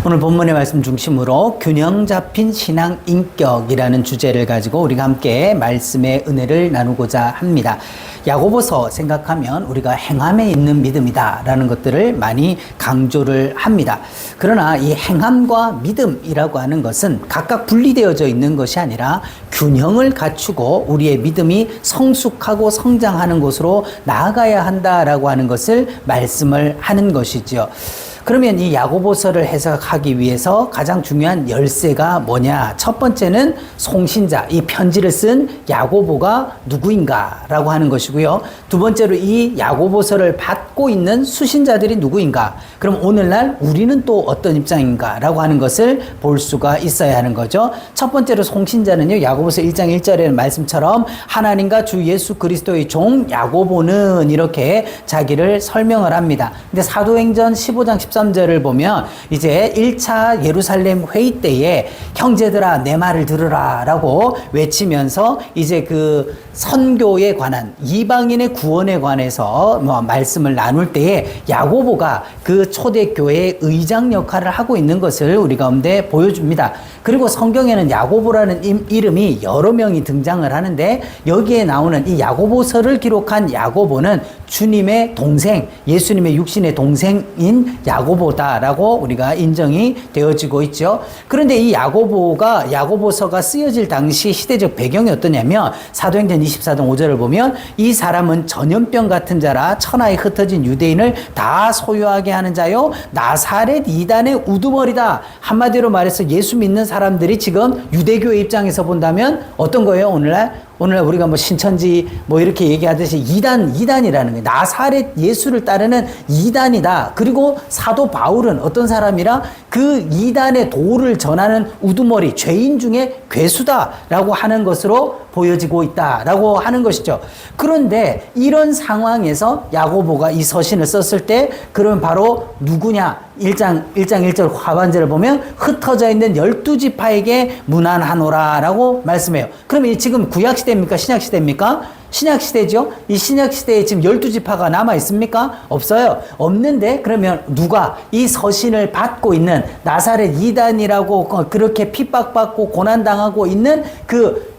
오늘 본문의 말씀 중심으로 균형 잡힌 신앙 인격이라는 주제를 가지고 우리가 함께 말씀의 은혜를 나누고자 합니다. 야고보서 생각하면 우리가 행함에 있는 믿음이다 라는 것들을 많이 강조를 합니다. 그러나 이 행함과 믿음이라고 하는 것은 각각 분리되어져 있는 것이 아니라 균형을 갖추고 우리의 믿음이 성숙하고 성장하는 곳으로 나아가야 한다라고 하는 것을 말씀을 하는 것이지요. 그러면 이 야고보서를 해석하기 위해서 가장 중요한 열쇠가 뭐냐? 첫 번째는 송신자, 이 편지를 쓴 야고보가 누구인가라고 하는 것이고요. 두 번째로 이 야고보서를 받고 있는 수신자들이 누구인가? 그럼 오늘날 우리는 또 어떤 입장인가라고 하는 것을 볼 수가 있어야 하는 거죠. 첫 번째로 송신자는요, 야고보서 1장 1절의 말씀처럼 하나님과 주 예수 그리스도의 종 야고보는 이렇게 자기를 설명을 합니다. 근데 사도행전 15장 13절을 보면 이제 1차 예루살렘 회의 때에 형제들아 내 말을 들으라 라고 외치면서 이제 그 선교에 관한 이방인의 구원에 관해서 말씀을 나눌 때에 야고보가 그 초대교회의 의장 역할을 하고 있는 것을 우리 가운데 보여줍니다. 그리고 성경에는 야고보라는 이름이 여러 명이 등장을 하는데 여기에 나오는 이 야고보서를 기록한 야고보는 주님의 동생, 예수님의 육신의 동생인 야고보다라고 우리가 인정이 되어지고 있죠. 그런데 이 야고보서가 쓰여질 당시 시대적 배경이 어떠냐면 사도행전 24장 5절을 보면 이 사람은 전염병 같은 자라 천하에 흩어진 유대인을 다 소유하게 하는 자요 나사렛 이단의 우두머리다. 한마디로 말해서 예수 믿는 사람들이 지금 유대교의 입장에서 본다면 어떤 거예요? 오늘날 우리가 뭐 신천지 뭐 이렇게 얘기하듯이 이단이라는 거예요. 나사렛 예수를 따르는 이단이다. 그리고 사도 바울은 어떤 사람이라 그 이단의 도를 전하는 우두머리, 죄인 중에 괴수다라고 하는 것으로 보여지고 있다라고 하는 것이죠. 그런데 이런 상황에서 야고보가 이 서신을 썼을 때 그러면 바로 누구냐? 1장 1절 하반절을 보면 흩어져 있는 12지파에게 문안하노라 라고 말씀해요. 그럼 지금 구약시대입니까? 신약시대입니까? 신약시대죠. 이 신약시대에 지금 12지파가 남아있습니까? 없어요. 없는데 그러면 누가 이 서신을 받고 있는 나사렛 이단이라고 그렇게 픽박받고 고난당하고 있는 그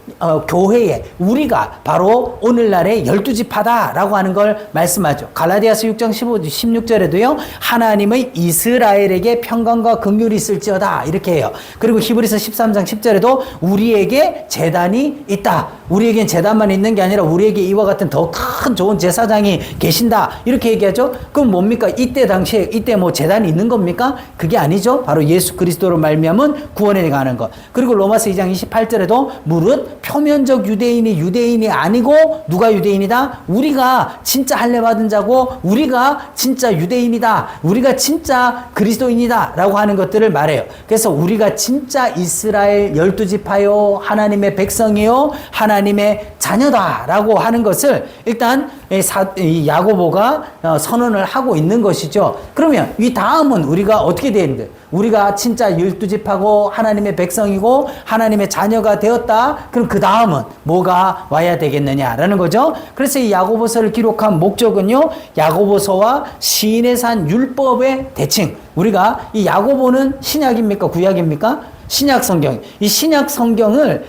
교회에 우리가 바로 오늘날의 12지파다라고 하는 걸 말씀하죠. 갈라디아서 6장 16절에도요. 하나님의 이스라엘에게 평강과 긍휼이 있을지어다 이렇게 해요. 그리고 히브리서 13장 10절에도 우리에게 제단이 있다. 우리에겐 제단만 있는 게 아니라 우리에게 이와 같은 더 큰 좋은 제사장이 계신다. 이렇게 얘기하죠. 그럼 뭡니까? 이때 뭐 제단이 있는 겁니까? 그게 아니죠. 바로 예수 그리스도로 말미암은 구원에 가는 것. 그리고 로마서 2장 28절에도 무릇 표면적 유대인이 아니고 누가 유대인이다? 우리가 진짜 할례 받은 자고 우리가 진짜 유대인이다. 우리가 진짜 그리스도인이다 라고 하는 것들을 말해요. 그래서 우리가 진짜 이스라엘 12지파요 하나님의 백성이요 하나님의 자녀다 라고 하는 것을 일단 이 야고보가 선언을 하고 있는 것이죠. 그러면 이 다음은 우리가 어떻게 되는데 우리가 진짜 12지파고 하나님의 백성이고 하나님의 자녀가 되었다. 그럼 그 다음은 뭐가 와야 되겠느냐라는 거죠. 그래서 이 야고보서를 기록한 목적은요. 야고보서와 시인의 산 율법의 대칭. 우리가 이 야고보는 신약입니까? 구약입니까? 신약 성경. 이 신약 성경을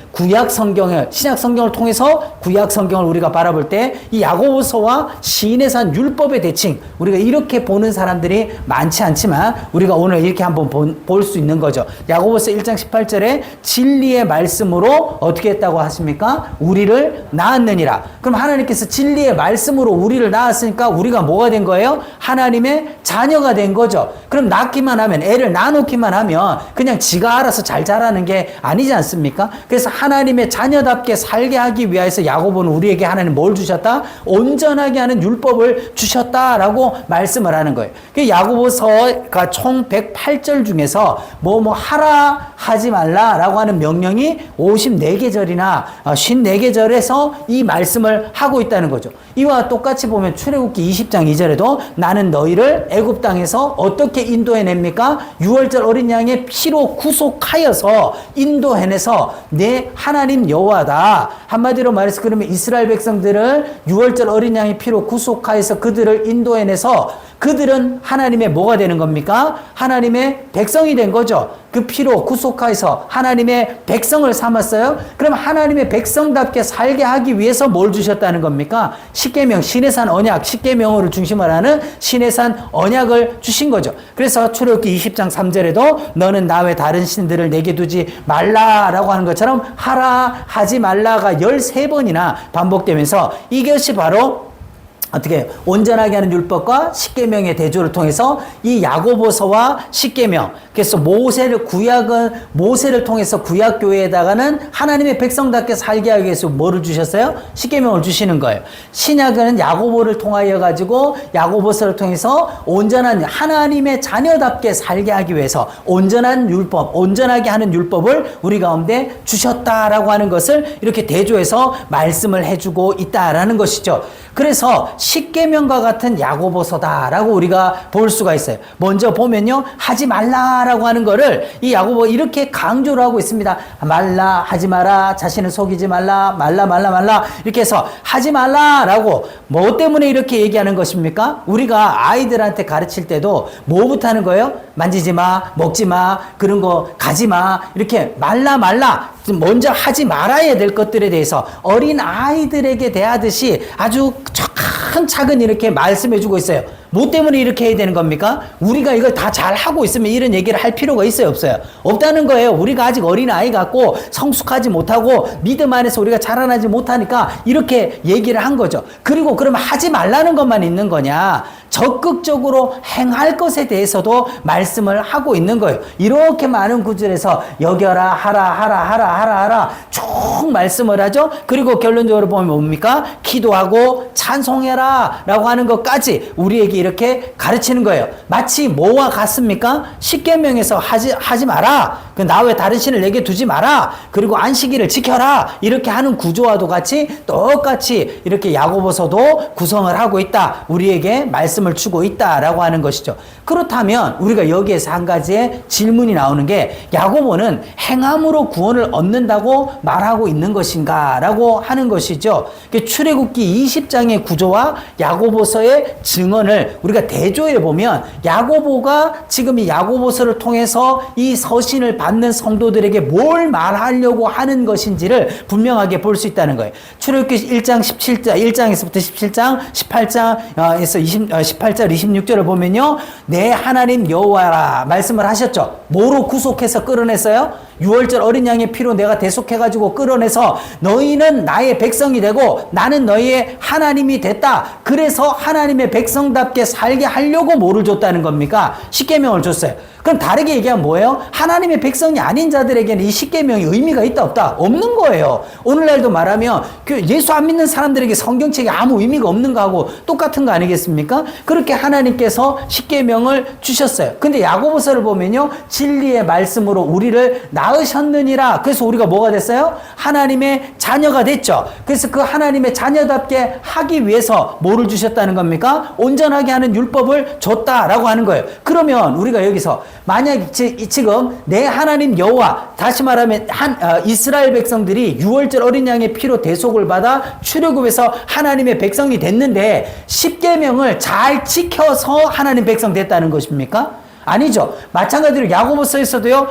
신약 성경을 통해서 구약 성경을 우리가 바라볼 때 이 야고보서와 시인의 산 율법의 대칭. 우리가 이렇게 보는 사람들이 많지 않지만 우리가 오늘 이렇게 한번 볼 수 있는 거죠. 야고보서 1장 18절에 진리의 말씀으로 어떻게 했다고 하십니까? 우리를 낳았느니라. 그럼 하나님께서 진리의 말씀으로 우리를 낳았으니까 우리가 뭐가 된 거예요? 하나님의 자녀가 된 거죠. 그럼 낳기만 하면 애를 낳아놓기만 하면 그냥 지가 알아서 잘 자라는 게 아니지 않습니까? 그래서 하나님의 자녀답게 살게 하기 위해서 야고보는 우리에게 하나님 뭘 주셨다? 온전하게 하는 율법을 주셨다라고 말씀을 하는 거예요. 야고보서가 총 108절 중에서 뭐 하라 하지 말라라고 하는 명령이 54계절이나 54계절에서 이 말씀을 하고 있다는 거죠. 이와 똑같이 보면 출애굽기 20장 2절에도 나는 너희를 애굽 땅에서 어떻게 인도해냅니까? 6월절 어린 양의 피로 구속하여서 인도해내서 내 하나님 여호와다. 한마디로 말해서 그러면 이스라엘 백성들을 6월절 어린 양의 피로 구속하여서 그들을 인도해내서 그들은 하나님의 뭐가 되는 겁니까? 하나님의 백성이 된 거죠. 그 피로 구속하여서 하나님의 백성을 삼았어요. 그럼 하나님의 백성답게 살게 하기 위해서 뭘 주셨다는 겁니까? 십계명, 신의 산 언약, 십계명을 중심으로 하는 신의 산 언약을 주신 거죠. 그래서 출애굽기 20장 3절에도 너는 나 외 다른 신들을 내게 두지 말라라고 하는 것처럼 하라, 하지 말라가 13번이나 반복되면서 이것이 바로 어떻게 온전하게 하는 율법과 십계명의 대조를 통해서 이 야고보서와 십계명, 그래서 모세를 통해서 구약 교회에다가는 하나님의 백성답게 살게 하기 위해서 뭐를 주셨어요? 십계명을 주시는 거예요. 신약은 야고보를 통하여 가지고 야고보서를 통해서 온전한 하나님의 자녀답게 살게 하기 위해서 온전한 율법, 온전하게 하는 율법을 우리 가운데 주셨다라고 하는 것을 이렇게 대조해서 말씀을 해주고 있다라는 것이죠. 그래서 십계명과 같은 야고보서다라고 우리가 볼 수가 있어요. 먼저 보면요, 하지 말라라고 하는 거를 이 야고보 이렇게 강조를 하고 있습니다. 말라, 하지 마라, 자신을 속이지 말라, 말라 이렇게 해서 하지 말라라고 뭐 때문에 이렇게 얘기하는 것입니까? 우리가 아이들한테 가르칠 때도 뭐부터 하는 거예요? 만지지 마, 먹지 마, 그런 거 가지 마, 이렇게 말라 먼저 하지 말아야 될 것들에 대해서 어린 아이들에게 대하듯이 아주 차근차근 이렇게 말씀해 주고 있어요. 뭐 때문에 이렇게 해야 되는 겁니까? 우리가 이걸 다 잘하고 있으면 이런 얘기를 할 필요가 있어요, 없어요? 없다는 거예요. 우리가 아직 어린아이 같고 성숙하지 못하고 믿음 안에서 우리가 자라나지 못하니까 이렇게 얘기를 한 거죠. 그리고 그러면 하지 말라는 것만 있는 거냐? 적극적으로 행할 것에 대해서도 말씀을 하고 있는 거예요. 이렇게 많은 구절에서 여겨라, 하라 쭉 말씀을 하죠. 그리고 결론적으로 보면 뭡니까? 기도하고 찬송해라 라고 하는 것까지 우리에게 이렇게 가르치는 거예요. 마치 뭐와 같습니까? 십계명에서 하지 마라, 그 나 외 다른 신을 내게 두지 마라, 그리고 안식일을 지켜라, 이렇게 하는 구조와도 같이 똑같이 이렇게 야고보서도 구성을 하고 있다, 우리에게 말씀을 주고 있다라고 하는 것이죠. 그렇다면 우리가 여기에서 한 가지의 질문이 나오는 게, 야고보는 행함으로 구원을 얻는다고 말하고 있는 것인가 라고 하는 것이죠. 출애굽기 20장의 구조와 야고보서의 증언을 우리가 대조해 보면, 야고보가 지금 이 야고보서를 통해서 이 서신을 받는 성도들에게 뭘 말하려고 하는 것인지를 분명하게 볼 수 있다는 거예요. 출애굽기 1장에서부터 17장, 18장에서 18절 26절을 보면요, 내 하나님 여호와라 말씀을 하셨죠. 뭐로 구속해서 끌어냈어요? 6월절 어린 양의 피로 내가 대속해가지고 끌어내서 너희는 나의 백성이 되고 나는 너희의 하나님이 됐다. 그래서 하나님의 백성답게 살게 하려고 뭐를 줬다는 겁니까? 십계명을 줬어요. 그럼 다르게 얘기하면 뭐예요? 하나님의 백성이 아닌 자들에게는 이 십계명이 의미가 있다 없다? 없는 거예요. 오늘날도 말하면 예수 안 믿는 사람들에게 성경책이 아무 의미가 없는 거하고 똑같은 거 아니겠습니까? 그렇게 하나님께서 십계명을 주셨어요. 근데 야고보서를 보면요, 진리의 말씀으로 우리를 낳으셨느니라. 그래서 우리가 뭐가 됐어요? 하나님의 자녀가 됐죠. 그래서 그 하나님의 자녀답게 하기 위해서 뭐를 주셨다는 겁니까? 온전하게 하는 율법을 줬다라고 하는 거예요. 그러면 우리가 여기서 만약 지금 내 하나님 여호와, 다시 말하면 이스라엘 백성들이 6월절 어린 양의 피로 대속을 받아 출애굽에서 하나님의 백성이 됐는데 십계명을 잘 지켜서 하나님 백성 됐다는 것입니까? 아니죠. 마찬가지로 야고보서에서도요,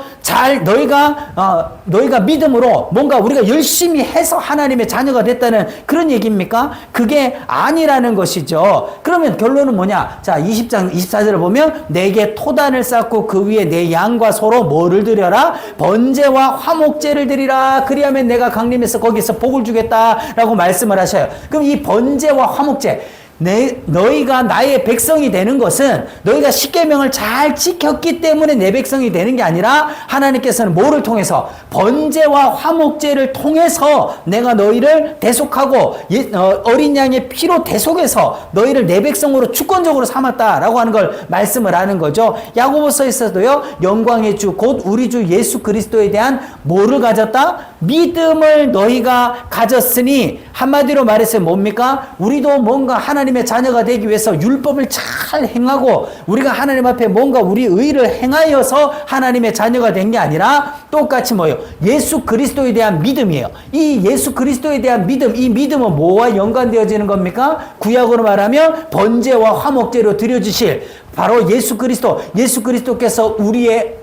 너희가 믿음으로 뭔가 우리가 열심히 해서 하나님의 자녀가 됐다는 그런 얘기입니까? 그게 아니라는 것이죠. 그러면 결론은 뭐냐? 자, 20장 24절을 보면 내게 토단을 쌓고 그 위에 내 양과 소로 뭐를 드려라? 번제와 화목제를 드리라. 그리하면 내가 강림해서 거기서 복을 주겠다라고 말씀을 하셔요. 그럼 이 번제와 화목제, 너희가 나의 백성이 되는 것은 너희가 십계명을 잘 지켰기 때문에 내 백성이 되는 게 아니라, 하나님께서는 뭐를 통해서? 번제와 화목제를 통해서 내가 너희를 대속하고 어린 양의 피로 대속해서 너희를 내 백성으로 주권적으로 삼았다라고 하는 걸 말씀을 하는 거죠. 야고보서에서도요, 영광의 주 곧 우리 주 예수 그리스도에 대한 뭐를 가졌다? 믿음을 너희가 가졌으니, 한마디로 말해서 뭡니까? 우리도 뭔가 하나님 하나님의 자녀가 되기 위해서 율법을 잘 행하고 우리가 하나님 앞에 뭔가 우리 의를 행하여서 하나님의 자녀가 된 게 아니라 똑같이 뭐예요? 예수 그리스도에 대한 믿음이에요. 이 예수 그리스도에 대한 믿음, 이 믿음은 뭐와 연관되어지는 겁니까? 구약으로 말하면 번제와 화목제로 드려주실 바로 예수 그리스도께서 우리의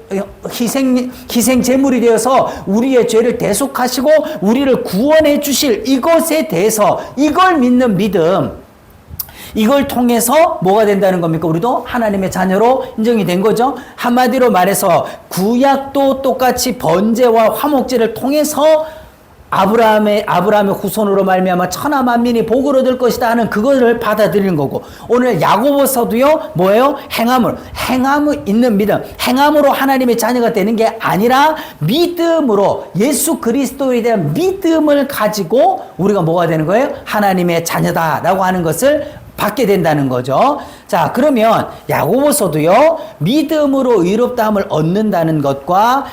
희생 제물이 되어서 우리의 죄를 대속하시고 우리를 구원해 주실 이것에 대해서 이걸 믿는 믿음, 이걸 통해서 뭐가 된다는 겁니까? 우리도 하나님의 자녀로 인정이 된 거죠. 한마디로 말해서 구약도 똑같이 번제와 화목제를 통해서 아브라함의 후손으로 말미암아 천하 만민이 복을 얻을 것이다 하는 그거를 받아들이는 거고, 오늘 야고보서도요 뭐예요? 행함을 있는 믿음, 행함으로 하나님의 자녀가 되는 게 아니라 믿음으로 예수 그리스도에 대한 믿음을 가지고 우리가 뭐가 되는 거예요? 하나님의 자녀다라고 하는 것을 받게 된다는 거죠. 자, 그러면 야고보서도요 믿음으로 의롭다함을 얻는다는 것과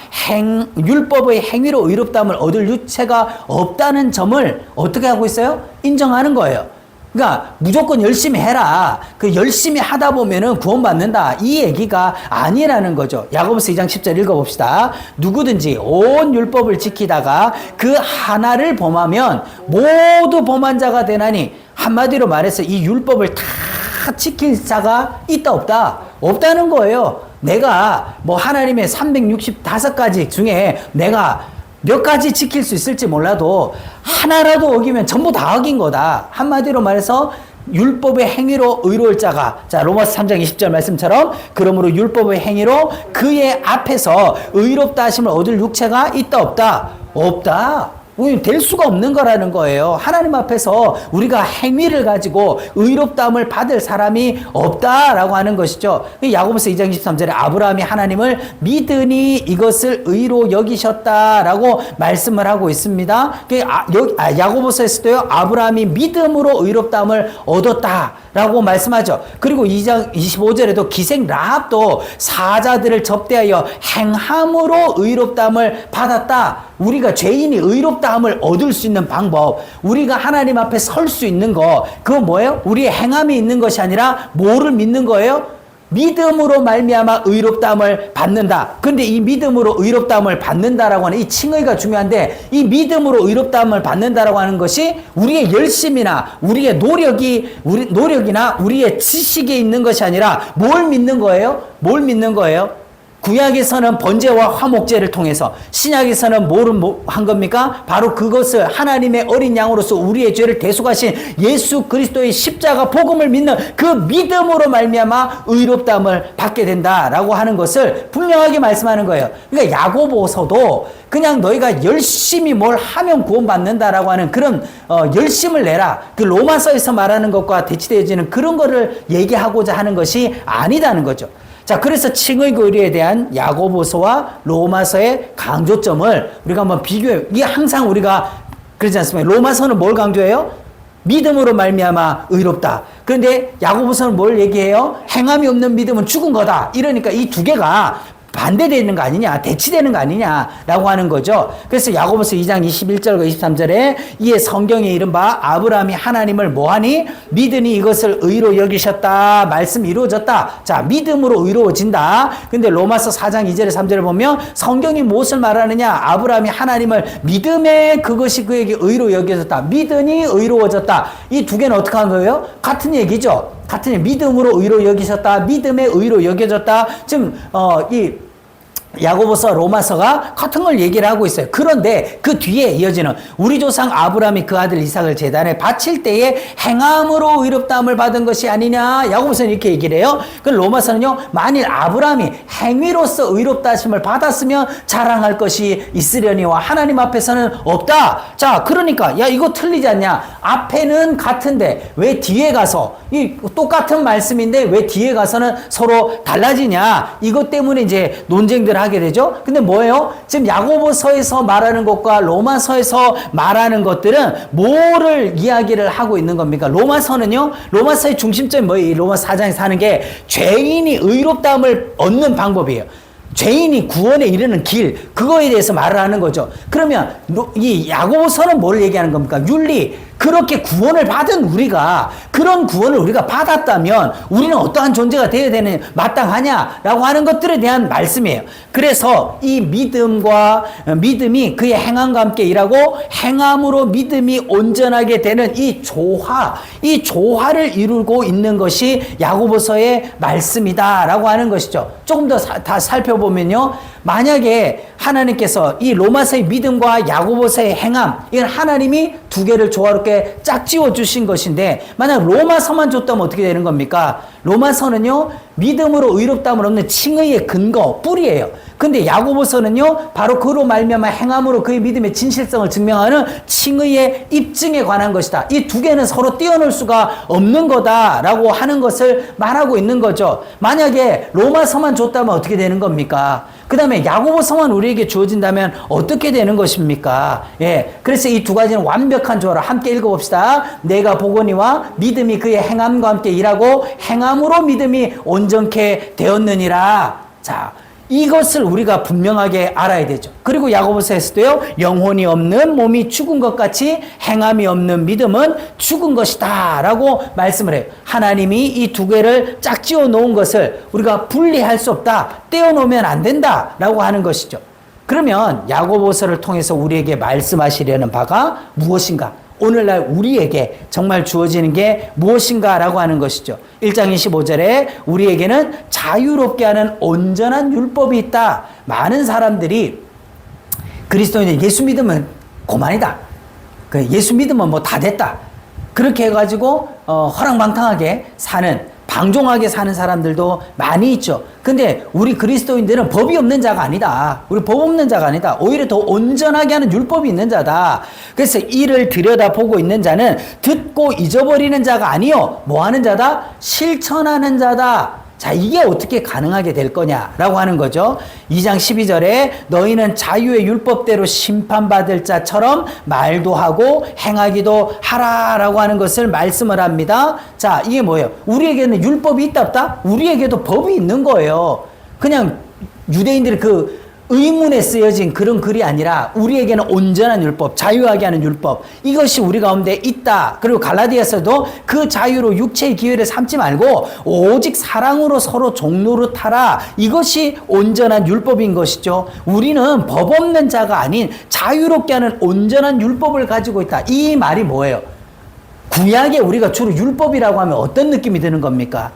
율법의 행위로 의롭다함을 얻을 유체가 없다는 점을 어떻게 하고 있어요? 인정하는 거예요. 그러니까 무조건 열심히 해라, 그 열심히 하다 보면은 구원받는다, 이 얘기가 아니라는 거죠. 야고보서 2장 10절 읽어봅시다. 누구든지 온 율법을 지키다가 그 하나를 범하면 모두 범한 자가 되나니, 한마디로 말해서 이 율법을 다 지킬 자가 있다 없다? 없다는 거예요. 내가 뭐 하나님의 365가지 중에 내가 몇 가지 지킬 수 있을지 몰라도 하나라도 어기면 전부 다 어긴 거다. 한마디로 말해서 율법의 행위로 의로울 자가, 자 로마서 3장 20절 말씀처럼 그러므로 율법의 행위로 그의 앞에서 의롭다 하심을 얻을 육체가 있다 없다? 없다. 될 수가 없는 거라는 거예요. 하나님 앞에서 우리가 행위를 가지고 의롭다함을 받을 사람이 없다라고 하는 것이죠. 야고보서 2장 23절에 아브라함이 하나님을 믿으니 이것을 의로 여기셨다라고 말씀을 하고 있습니다. 야고보서에서도요 아브라함이 믿음으로 의롭다함을 얻었다라고 말씀하죠. 그리고 2장 25절에도 기생 라합도 사자들을 접대하여 행함으로 의롭다함을 받았다. 우리가 죄인이 의롭다함을 얻을 수 있는 방법, 우리가 하나님 앞에 설 수 있는 거, 그거 뭐예요? 우리의 행함이 있는 것이 아니라 뭐를 믿는 거예요? 믿음으로 말미암아 의롭다함을 받는다. 그런데 이 믿음으로 의롭다함을 받는다라고 하는 이 칭의가 중요한데, 이 믿음으로 의롭다함을 받는다라고 하는 것이 우리의 열심이나 우리의 노력이나 우리의 지식에 있는 것이 아니라 뭘 믿는 거예요? 뭘 믿는 거예요? 구약에서는 번제와 화목제를 통해서, 신약에서는 뭐를 한 겁니까? 바로 그것을 하나님의 어린 양으로서 우리의 죄를 대속하신 예수 그리스도의 십자가 복음을 믿는 그 믿음으로 말미암아 의롭다함을 받게 된다라고 하는 것을 분명하게 말씀하는 거예요. 그러니까 야고보서도 그냥 너희가 열심히 뭘 하면 구원받는다라고 하는 그런 열심을 내라, 그 로마서에서 말하는 것과 대치되어지는 그런 거를 얘기하고자 하는 것이 아니다는 거죠. 자, 그래서 칭의 교리에 대한 야고보서와 로마서의 강조점을 우리가 한번 비교해요. 이게 항상 우리가 그러지 않습니까? 로마서는 뭘 강조해요? 믿음으로 말미암아 의롭다. 그런데 야고보서는 뭘 얘기해요? 행함이 없는 믿음은 죽은 거다. 이러니까 이 두 개가 반대되는 거 아니냐, 대치되는 거 아니냐라고 하는 거죠. 그래서 야고보서 2장 21절과 23절에 이에 성경에 이른바 아브라함이 하나님을 뭐하니? 믿으니 이것을 의로 여기셨다. 말씀이 이루어졌다. 자, 믿음으로 의로워진다. 근데 로마서 4장 2절에 3절을 보면 성경이 무엇을 말하느냐? 아브라함이 하나님을 믿음에 그것이 그에게 의로 여겨졌다. 믿으니 의로워졌다. 이 두 개는 어떻게 한 거예요? 같은 얘기죠. 같은 믿음으로 의로 여기셨다. 믿음에 의로 여겨졌다. 지금 이 야고보서 로마서가 같은 걸 얘기를 하고 있어요. 그런데 그 뒤에 이어지는 우리 조상 아브라함이 그 아들 이삭을 제단에 바칠 때에 행함으로 의롭다함을 받은 것이 아니냐. 야고보서는 이렇게 얘기를 해요. 그 로마서는요, 만일 아브라함이 행위로서 의롭다 하심을 받았으면 자랑할 것이 있으려니와 하나님 앞에서는 없다. 자, 그러니까 야 이거 틀리지 않냐. 앞에는 같은데 왜 뒤에 가서 이 똑같은 말씀인데 왜 뒤에 가서는 서로 달라지냐. 이것 때문에 이제 논쟁들 하게 되죠. 근데 뭐예요? 지금 야고보서에서 말하는 것과 로마서에서 말하는 것들은 뭐를 이야기를 하고 있는 겁니까? 로마서는요, 로마서의 중심점이 뭐예요? 이 로마 4장에서 하는 게 죄인이 의롭다함을 얻는 방법이에요. 죄인이 구원에 이르는 길, 그거에 대해서 말을 하는 거죠. 그러면 이 야고보서는 뭘 얘기하는 겁니까? 윤리, 그렇게 구원을 받은 우리가 그런 구원을 우리가 받았다면 우리는 어떠한 존재가 되어야 되는 마땅하냐라고 하는 것들에 대한 말씀이에요. 그래서 이 믿음이 그의 행함과 함께 일하고 행함으로 믿음이 온전하게 되는 이 조화를 이루고 있는 것이 야고보서의 말씀이다라고 하는 것이죠. 조금 더 다 살펴보면요. 만약에 하나님께서 이 로마서의 믿음과 야고보서의 행함, 이건 하나님이 두 개를 조화롭게 짝지어 주신 것인데, 만약 로마서만 줬다면 어떻게 되는 겁니까? 로마서는요, 믿음으로 의롭다함을 얻는 칭의의 근거, 뿌리예요. 근데 야고보서는요, 바로 그로 말미암아 행함으로 그의 믿음의 진실성을 증명하는 칭의의 입증에 관한 것이다. 이 두 개는 서로 떼어놓을 수가 없는 거다라고 하는 것을 말하고 있는 거죠. 만약에 로마서만 줬다면 어떻게 되는 겁니까? 그 다음에 야고보서만 우리에게 주어진다면 어떻게 되는 것입니까? 예. 그래서 이 두 가지는 완벽한 조화로 함께 읽어봅시다. 내가 보거니와 믿음이 그의 행함과 함께 일하고 행함으로 믿음이 온전케 되었느니라. 자, 이것을 우리가 분명하게 알아야 되죠. 그리고 야고보서에서도요, 영혼이 없는 몸이 죽은 것 같이 행함이 없는 믿음은 죽은 것이다 라고 말씀을 해요. 하나님이 이 두 개를 짝지어 놓은 것을 우리가 분리할 수 없다, 떼어놓으면 안 된다 라고 하는 것이죠. 그러면 야고보서를 통해서 우리에게 말씀하시려는 바가 무엇인가? 오늘날 우리에게 정말 주어지는 게 무엇인가라고 하는 것이죠. 1장 25절에 우리에게는 자유롭게 하는 온전한 율법이 있다. 많은 사람들이 그리스도인들 예수 믿으면 고만이다. 예수 믿으면 뭐 다 됐다. 그렇게 해가지고 허랑방탕하게 사는, 방종하게 사는 사람들도 많이 있죠. 근데 우리 그리스도인들은 법이 없는 자가 아니다. 우리 법 없는 자가 아니다. 오히려 더 온전하게 하는 율법이 있는 자다. 그래서 이를 들여다보고 있는 자는 듣고 잊어버리는 자가 아니요, 뭐 하는 자다? 실천하는 자다. 자, 이게 어떻게 가능하게 될 거냐라고 하는 거죠. 2장 12절에 너희는 자유의 율법대로 심판받을 자처럼 말도 하고 행하기도 하라라고 하는 것을 말씀을 합니다. 자, 이게 뭐예요? 우리에게는 율법이 있다 없다? 우리에게도 법이 있는 거예요. 그냥 유대인들이 그 의문에 쓰여진 그런 글이 아니라 우리에게는 온전한 율법, 자유하게 하는 율법, 이것이 우리 가운데 있다. 그리고 갈라디아서도 그 자유로 육체의 기회를 삼지 말고 오직 사랑으로 서로 종노릇하라. 이것이 온전한 율법인 것이죠. 우리는 법 없는 자가 아닌 자유롭게 하는 온전한 율법을 가지고 있다. 이 말이 뭐예요? 구약에 우리가 주로 율법이라고 하면 어떤 느낌이 드는 겁니까?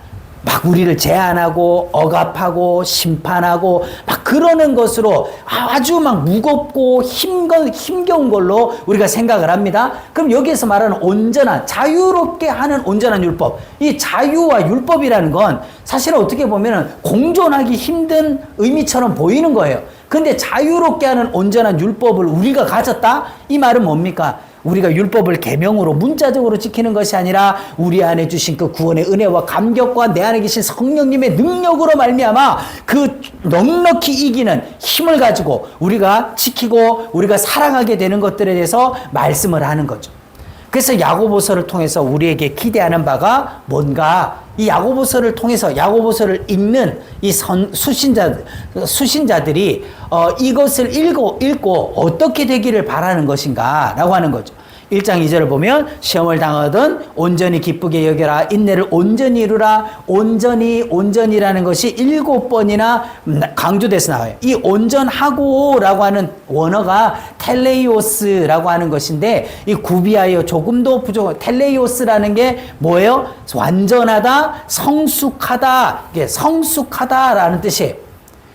막 우리를 제한하고 억압하고 심판하고 막 그러는 것으로 아주 막 무겁고 힘겨운 걸로 우리가 생각을 합니다. 그럼 여기에서 말하는 온전한, 자유롭게 하는 온전한 율법, 이 자유와 율법이라는 건 사실은 어떻게 보면 공존하기 힘든 의미처럼 보이는 거예요. 근데 자유롭게 하는 온전한 율법을 우리가 가졌다? 이 말은 뭡니까? 우리가 율법을 계명으로 문자적으로 지키는 것이 아니라 우리 안에 주신 그 구원의 은혜와 감격과 내 안에 계신 성령님의 능력으로 말미암아 그 넉넉히 이기는 힘을 가지고 우리가 지키고 우리가 사랑하게 되는 것들에 대해서 말씀을 하는 거죠. 그래서 야고보서를 통해서 우리에게 기대하는 바가 뭔가, 이 야고보서를 통해서 야고보서를 읽는 이 수신자들이 이것을 읽고 어떻게 되기를 바라는 것인가 라고 하는 거죠. 1장 2절을 보면 시험을 당하든 온전히 기쁘게 여겨라, 인내를 온전히 이루라. 온전이라는 것이 7번이나 강조돼서 나와요. 이 온전하고 라고 하는 원어가 텔레이오스라고 하는 것인데, 이 구비하여 조금도 부족한, 텔레이오스라는 게 뭐예요? 완전하다, 성숙하다, 이게 성숙하다라는 뜻이에요.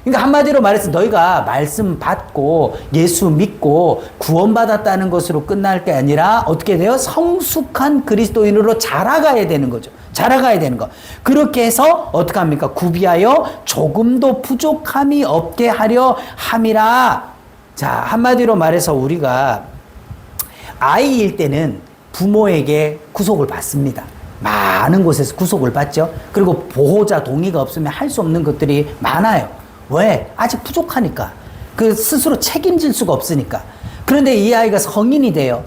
그러니까 한마디로 말해서 너희가 말씀 받고 예수 믿고 구원받았다는 것으로 끝날 게 아니라 어떻게 돼요? 성숙한 그리스도인으로 자라가야 되는 거죠. 자라가야 되는 거. 그렇게 해서 어떻게 합니까? 구비하여 조금도 부족함이 없게 하려 함이라. 자, 한마디로 말해서 우리가 아이일 때는 부모에게 구속을 받습니다. 많은 곳에서 구속을 받죠. 그리고 보호자 동의가 없으면 할 수 없는 것들이 많아요. 왜? 아직 부족하니까. 그 스스로 책임질 수가 없으니까. 그런데 이 아이가 성인이 돼요.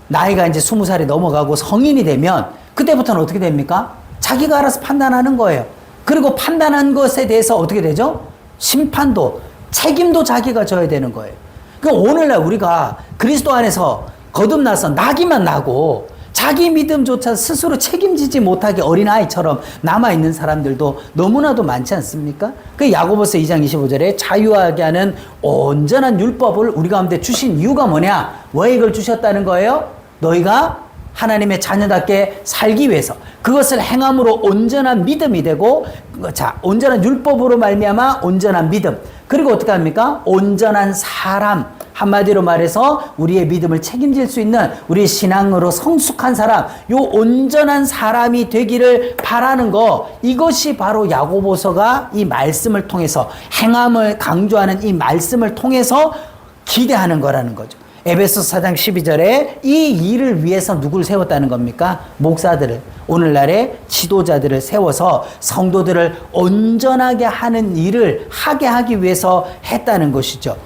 나이가 이제 20살이 넘어가고 성인이 되면 그때부터는 어떻게 됩니까? 자기가 알아서 판단하는 거예요. 그리고 판단한 것에 대해서 어떻게 되죠? 심판도, 책임도 자기가 져야 되는 거예요. 그러니까 오늘날 우리가 그리스도 안에서 거듭나서 나기만 나고 자기 믿음조차 스스로 책임지지 못하게 어린아이처럼 남아있는 사람들도 너무나도 많지 않습니까? 그 야고보서 2장 25절에 자유하게 하는 온전한 율법을 우리 가운데 주신 이유가 뭐냐? 왜 이걸 주셨다는 거예요? 너희가 하나님의 자녀답게 살기 위해서 그것을 행함으로 온전한 믿음이 되고, 자, 온전한 율법으로 말미암아 온전한 믿음, 그리고 어떻게 합니까? 온전한 사람, 한마디로 말해서 우리의 믿음을 책임질 수 있는 우리의 신앙으로 성숙한 사람, 요 온전한 사람이 되기를 바라는 거, 이것이 바로 야고보서가 이 말씀을 통해서 행함을 강조하는 이 말씀을 통해서 기대하는 거라는 거죠. 에베소 4장 12절에 이 일을 위해서 누굴 세웠다는 겁니까? 목사들을, 오늘날의 지도자들을 세워서 성도들을 온전하게 하는 일을 하게 하기 위해서 했다는 것이죠.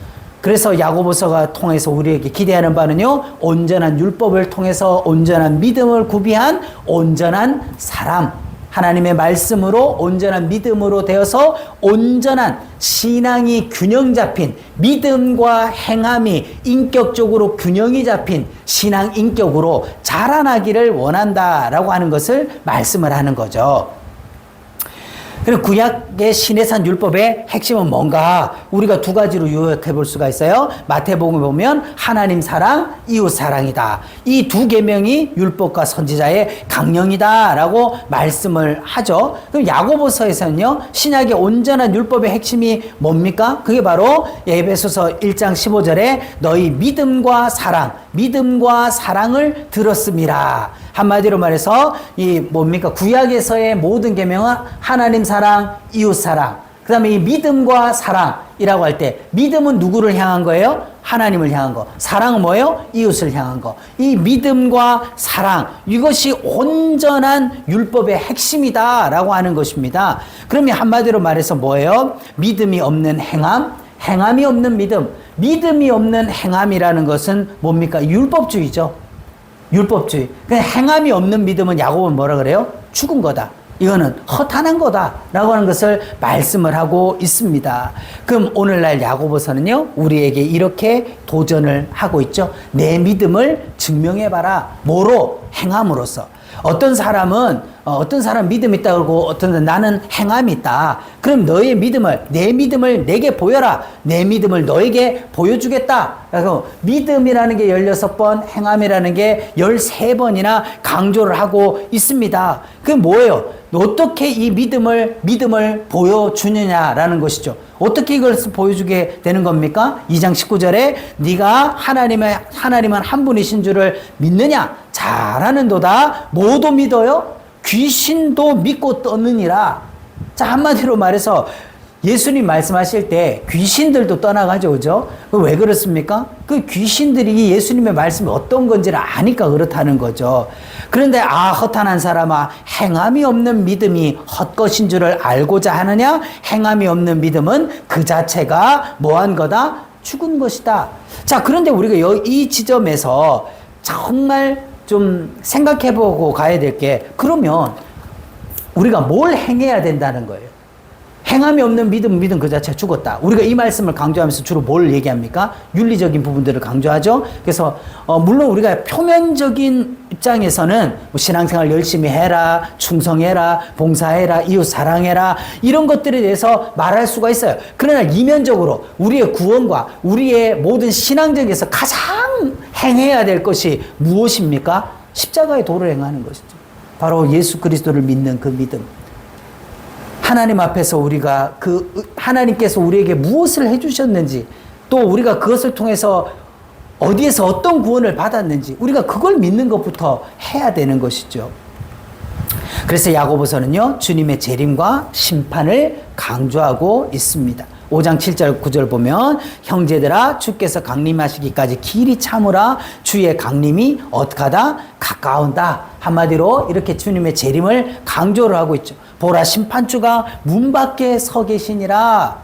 그래서 야고보서가 통해서 우리에게 기대하는 바는요, 온전한 율법을 통해서 온전한 믿음을 구비한 온전한 사람, 하나님의 말씀으로 온전한 믿음으로 되어서 온전한 신앙이 균형 잡힌, 믿음과 행함이 인격적으로 균형이 잡힌 신앙 인격으로 자라나기를 원한다라고 하는 것을 말씀을 하는 거죠. 그리고 구약의 시내산 율법의 핵심은 뭔가? 우리가 두 가지로 요약해 볼 수가 있어요. 마태복음에 보면 하나님 사랑, 이웃 사랑이다. 이 두 계명이 율법과 선지자의 강령이다라고 말씀을 하죠. 그럼 야고보서에서는요, 신약의 온전한 율법의 핵심이 뭡니까? 그게 바로 에베소서 1장 15절에 너희 믿음과 사랑을 들었음이라. 한마디로 말해서 이 뭡니까? 구약에서의 모든 계명은 하나님 사랑, 이웃 사랑. 그 다음에 이 믿음과 사랑이라고 할 때, 믿음은 누구를 향한 거예요? 하나님을 향한 거. 사랑은 뭐예요? 이웃을 향한 거. 이 믿음과 사랑, 이것이 온전한 율법의 핵심이다라고 하는 것입니다. 그러면 한마디로 말해서 뭐예요? 믿음이 없는 행함, 행함이 없는 믿음. 믿음이 없는 행함이라는 것은 뭡니까? 율법주의죠. 율법주의. 그냥 행함이 없는 믿음은 야고보는 뭐라 그래요? 죽은 거다. 이거는 허탄한 거다라고 하는 것을 말씀을 하고 있습니다. 그럼 오늘날 야고보서는요, 우리에게 이렇게 도전을 하고 있죠. 내 믿음을 증명해봐라. 뭐로? 행함으로써. 어떤 사람 믿음 있다 그러고 어떤 사람 나는 행함이 있다. 그럼 너의 믿음을, 내 믿음을 내게 보여라. 내 믿음을 너에게 보여주겠다. 그래서 믿음이라는 게 16번, 행함이라는 게 13번이나 강조를 하고 있습니다. 그게 뭐예요? 어떻게 이 믿음을 보여주느냐라는 것이죠. 어떻게 이걸 보여주게 되는 겁니까? 2장 19절에 네가 하나님은 한 분이신 줄을 믿느냐? 잘하는도다. 뭐도 믿어요? 귀신도 믿고 떠느니라. 자, 한마디로 말해서 예수님 말씀하실 때 귀신들도 떠나가죠, 그죠? 왜 그렇습니까? 그 귀신들이 예수님의 말씀이 어떤 건지를 아니까 그렇다는 거죠. 그런데 허탄한 사람아, 행함이 없는 믿음이 헛것인 줄을 알고자 하느냐? 행함이 없는 믿음은 그 자체가 뭐한 거다? 죽은 것이다. 자, 그런데 우리가 이 지점에서 정말 좀 생각해보고 가야 될 게, 그러면 우리가 뭘 행해야 된다는 거예요? 행함이 없는 믿음 그 자체가 죽었다. 우리가 이 말씀을 강조하면서 주로 뭘 얘기합니까? 윤리적인 부분들을 강조하죠. 그래서 물론 우리가 표면적인 입장에서는 신앙생활 열심히 해라, 충성해라, 봉사해라, 이웃 사랑해라, 이런 것들에 대해서 말할 수가 있어요. 그러나 이면적으로 우리의 구원과 우리의 모든 신앙적에서 가장 행해야 될 것이 무엇입니까? 십자가의 도를 행하는 것이죠. 바로 예수 그리스도를 믿는 그 믿음. 하나님 앞에서 우리가 하나님께서 우리에게 무엇을 해주셨는지, 또 우리가 그것을 통해서 어디에서 어떤 구원을 받았는지, 우리가 그걸 믿는 것부터 해야 되는 것이죠. 그래서 야고보서는요, 주님의 재림과 심판을 강조하고 있습니다. 5장 7절 9절 보면 형제들아 주께서 강림하시기까지 길이 참으라. 주의 강림이 어떡하다? 가까운다. 한마디로 이렇게 주님의 재림을 강조를 하고 있죠. 보라 심판주가 문 밖에 서 계시니라.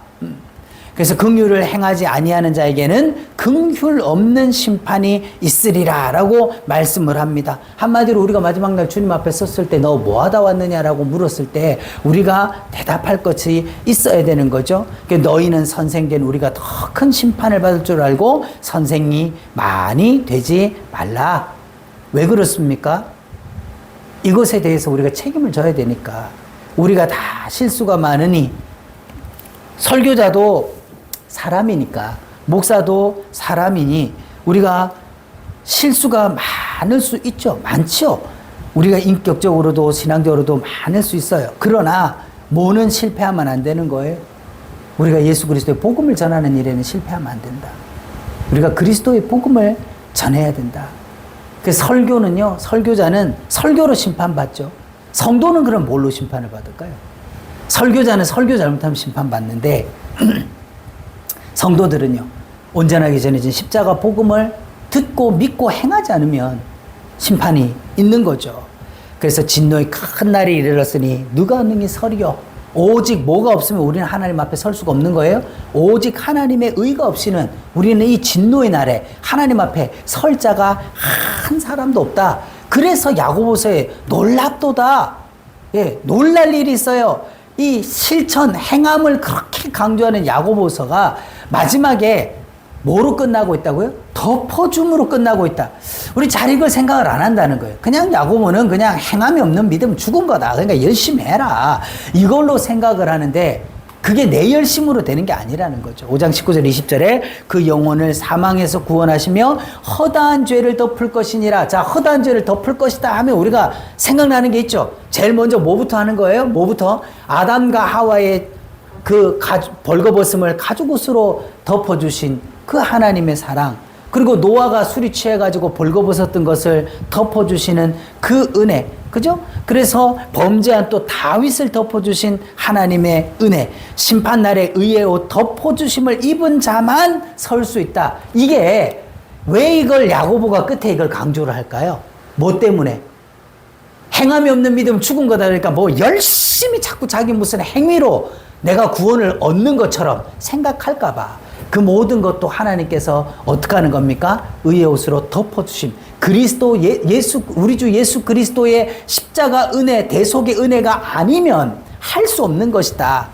그래서 긍휼을 행하지 아니하는 자에게는 긍휼 없는 심판이 있으리라 라고 말씀을 합니다. 한마디로 우리가 마지막 날 주님 앞에 섰을 때 너 뭐하다 왔느냐라고 물었을 때 우리가 대답할 것이 있어야 되는 거죠. 너희는 선생된 우리가 더 큰 심판을 받을 줄 알고 선생이 많이 되지 말라. 왜 그렇습니까? 이것에 대해서 우리가 책임을 져야 되니까. 우리가 다 실수가 많으니, 설교자도 사람이니까, 목사도 사람이니 우리가 실수가 많을 수 있죠. 많죠. 우리가 인격적으로도 신앙적으로도 많을 수 있어요. 그러나 뭐는 실패하면 안 되는 거예요. 우리가 예수 그리스도의 복음을 전하는 일에는 실패하면 안 된다. 우리가 그리스도의 복음을 전해야 된다. 그 설교는요, 설교자는 설교로 심판받죠. 성도는 그럼 뭘로 심판을 받을까요? 설교자는 설교 잘못하면 심판받는데 성도들은요, 온전하게 전해진 십자가 복음을 듣고 믿고 행하지 않으면 심판이 있는 거죠. 그래서 진노의 큰 날이 이르렀으니 누가 능히 서리요? 오직 뭐가 없으면 우리는 하나님 앞에 설 수가 없는 거예요. 오직 하나님의 의가 없이는 우리는 이 진노의 날에 하나님 앞에 설 자가 한 사람도 없다. 그래서 야고보서에 놀랍도다. 예, 놀랄 일이 있어요. 이 실천, 행함을 그렇게 강조하는 야고보서가 마지막에 뭐로 끝나고 있다고요? 덮어줌으로 끝나고 있다. 우리 잘 이걸 생각을 안 한다는 거예요. 그냥 야고보는 그냥 행함이 없는 믿음 죽은 거다. 그러니까 열심히 해라. 이걸로 생각을 하는데 그게 내 열심으로 되는 게 아니라는 거죠. 5장 19절 20절에 그 영혼을 사망에서 구원하시며 허다한 죄를 덮을 것이니라. 자, 허다한 죄를 덮을 것이다 하면 우리가 생각나는 게 있죠. 제일 먼저 뭐부터 하는 거예요? 뭐부터? 아담과 하와의 그 벌거벗음을 가죽옷으로 덮어주신 그 하나님의 사랑, 그리고 노아가 술이 취해가지고 벌거벗었던 것을 덮어주시는 그 은혜, 그죠? 그래서 범죄한 또 다윗을 덮어주신 하나님의 은혜, 심판날에 의의 옷 덮어주심을 입은 자만 설 수 있다. 이게 왜 이걸 야고보가 끝에 이걸 강조를 할까요? 뭐 때문에? 행함이 없는 믿음 죽은 거다. 그러니까 뭐 열심히 자꾸 자기 무슨 행위로 내가 구원을 얻는 것처럼 생각할까봐 그 모든 것도 하나님께서 어떻게 하는 겁니까? 의의 옷으로 덮어주심. 그리스도 예수, 우리 주 예수 그리스도의 십자가 은혜, 대속의 은혜가 아니면 할 수 없는 것이다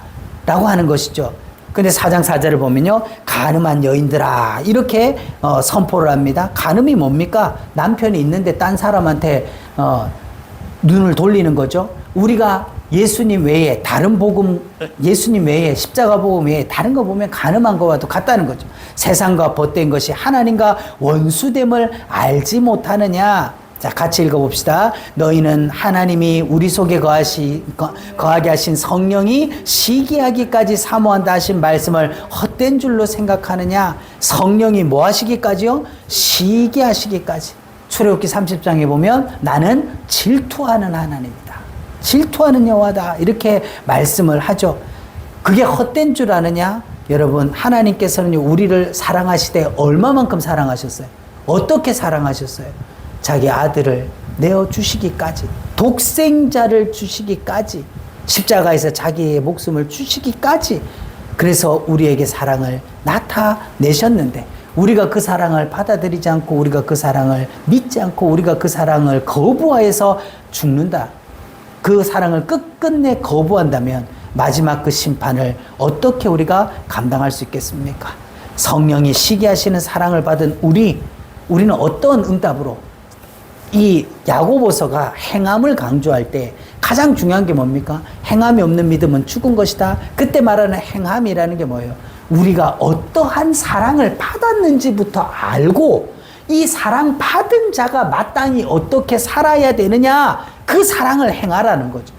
라고 하는 것이죠. 근데 4장 4절을 보면요, 간음한 여인들아 이렇게 선포를 합니다. 간음이 뭡니까? 남편이 있는데 딴 사람한테 눈을 돌리는 거죠. 우리가 예수님 외에 다른 복음, 예수님 외에 십자가 복음 외에 다른 거 보면 간음한 거와도 같다는 거죠. 세상과 벗된 것이 하나님과 원수됨을 알지 못하느냐. 자, 같이 읽어봅시다. 너희는 하나님이 우리 속에 거하게 하신 성령이 시기하기까지 사모한다 하신 말씀을 헛된 줄로 생각하느냐. 성령이 뭐 하시기까지요? 시기하시기까지. 출애굽기 30장에 보면 나는 질투하는 하나님입니다. 질투하는 여호와다 이렇게 말씀을 하죠. 그게 헛된 줄 아느냐? 여러분, 하나님께서는 우리를 사랑하시되 얼마만큼 사랑하셨어요? 어떻게 사랑하셨어요? 자기 아들을 내어주시기까지, 독생자를 주시기까지, 십자가에서 자기의 목숨을 주시기까지, 그래서 우리에게 사랑을 나타내셨는데 우리가 그 사랑을 받아들이지 않고 우리가 그 사랑을 믿지 않고 우리가 그 사랑을 거부하여서 죽는다. 그 사랑을 끝끝내 거부한다면 마지막 그 심판을 어떻게 우리가 감당할 수 있겠습니까? 성령이 시기하시는 사랑을 받은 우리는 어떤 응답으로 이 야고보서가 행함을 강조할 때 가장 중요한 게 뭡니까? 행함이 없는 믿음은 죽은 것이다. 그때 말하는 행함이라는 게 뭐예요? 우리가 어떠한 사랑을 받았는지부터 알고 이 사랑 받은 자가 마땅히 어떻게 살아야 되느냐, 그 사랑을 행하라는 거죠.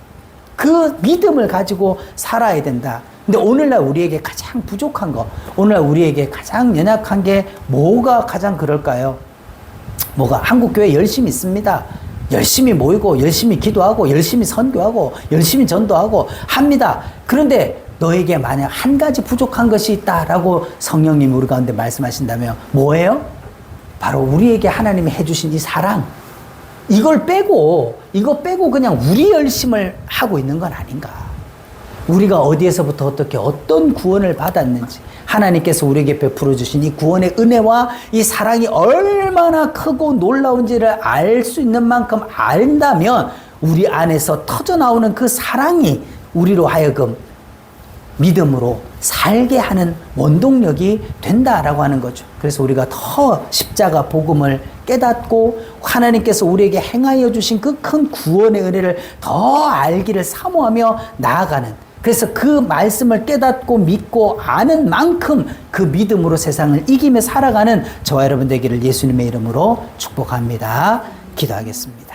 그 믿음을 가지고 살아야 된다. 근데 오늘날 우리에게 가장 부족한 거, 오늘날 우리에게 가장 연약한 게 뭐가 가장 그럴까요? 뭐가? 한국교회 열심히 있습니다. 열심히 모이고 열심히 기도하고 열심히 선교하고 열심히 전도하고 합니다. 그런데 너에게 만약 한 가지 부족한 것이 있다라고 성령님이 우리 가운데 말씀하신다면 뭐예요? 바로 우리에게 하나님이 해주신 이 사랑, 이거 빼고 그냥 우리 열심을 하고 있는 건 아닌가. 우리가 어디에서부터 어떻게 어떤 구원을 받았는지, 하나님께서 우리에게 베풀어 주신 이 구원의 은혜와 이 사랑이 얼마나 크고 놀라운지를 알 수 있는 만큼 안다면 우리 안에서 터져 나오는 그 사랑이 우리로 하여금 믿음으로 살게 하는 원동력이 된다라고 하는 거죠. 그래서 우리가 더 십자가 복음을 깨닫고 하나님께서 우리에게 행하여 주신 그 큰 구원의 은혜를 더 알기를 사모하며 나아가는, 그래서 그 말씀을 깨닫고 믿고 아는 만큼 그 믿음으로 세상을 이기며 살아가는 저와 여러분 되기를 예수님의 이름으로 축복합니다. 기도하겠습니다.